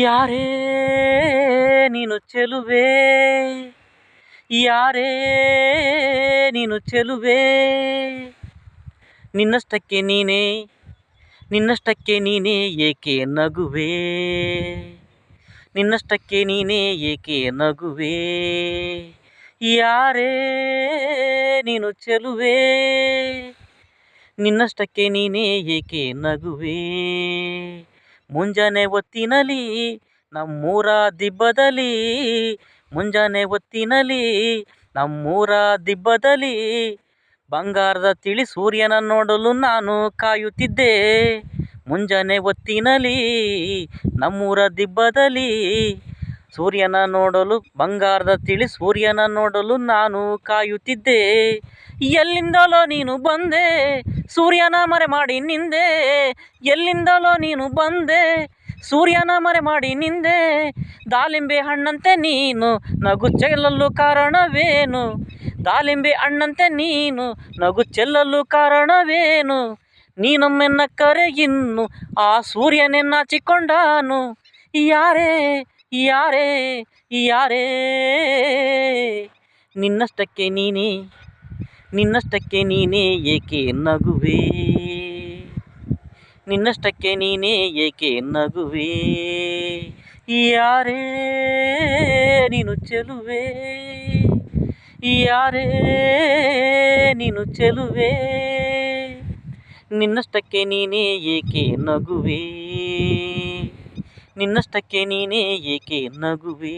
ಯಾರೇ ನೀನು ಚೆಲುವೆ, ಯಾರೇ ನೀನು ಚೆಲುವೆ, ನಿನ್ನಷ್ಟಕ್ಕೆ ನೀನೇ, ನಿನ್ನಷ್ಟಕ್ಕೆ ನೀನೇ ಏಕೆ ನಗುವೆ, ನಿನ್ನಷ್ಟಕ್ಕೆ ನೀನೇ ಏಕೆ ನಗುವೆ. ಯಾರೇ ನೀನು ಚೆಲುವೆ, ನಿನ್ನಷ್ಟಕ್ಕೆ ನೀನೇ ಏಕೆ ನಗುವೆ. ಮುಂಜಾನೆ ಹೊತ್ತಿನಲ್ಲಿ ನಮ್ಮೂರ ದಿಬ್ಬದಲ್ಲಿ, ಮುಂಜಾನೆ ಹೊತ್ತಿನಲ್ಲಿ ನಮ್ಮೂರ ದಿಬ್ಬದಲ್ಲಿ ಬಂಗಾರದ ತಿಳಿ ಸೂರ್ಯನ ನೋಡಲು ನಾನು ಕಾಯುತ್ತಿದ್ದೆ. ಮುಂಜಾನೆ ಹೊತ್ತಿನಲ್ಲಿ ನಮ್ಮೂರ ದಿಬ್ಬದಲ್ಲಿ ಸೂರ್ಯನ ನೋಡಲು, ಬಂಗಾರದ ತಿಳಿ ಸೂರ್ಯನ ನೋಡಲು ನಾನು ಕಾಯುತ್ತಿದ್ದೆ. ಎಲ್ಲಿಂದಲೋ ನೀನು ಬಂದೆ, ಸೂರ್ಯನ ಮರೆ ಮಾಡಿ ನಿಂದೆ, ಎಲ್ಲಿಂದಲೋ ನೀನು ಬಂದೆ, ಸೂರ್ಯನ ಮರೆ ಮಾಡಿ ನಿಂದೆ. ದಾಳಿಂಬೆ ಹಣ್ಣಂತೆ ನೀನು ನಗು ಚೆಲ್ಲಲು ಕಾರಣವೇನು, ದಾಳಿಂಬೆ ಹಣ್ಣಂತೆ ನೀನು ನಗು ಚೆಲ್ಲಲು ಕಾರಣವೇನು. ನೀನೊಮ್ಮೆ ನಕ್ಕರೆ ಇನ್ನು ಆ ಸೂರ್ಯನೇ ನಾಚಿಕೊಂಡಾನು. ಯಾರೇ ಯಾರೇ ಯಾರೇ, ನಿನ್ನಷ್ಟಕ್ಕೆ ನೀನೇ, ನಿನ್ನಷ್ಟಕ್ಕೆ ನೀನೇ ಏಕೆ ನಗುವೆ, ನಿನ್ನಷ್ಟಕ್ಕೆ ನೀನೇ ಏಕೆ ನಗುವೆ. ಯಾರೇ ನೀನು ಚೆಲುವೆ, ಯಾರೇ ನೀನು ಚೆಲುವೆ, ನಿನ್ನಷ್ಟಕ್ಕೆ ನೀನೇ ಏಕೆ ನಗುವೆ, ನಿನ್ನಷ್ಟಕ್ಕೆ ನೀನೇ ಏಕೆ ನಗುವೆ.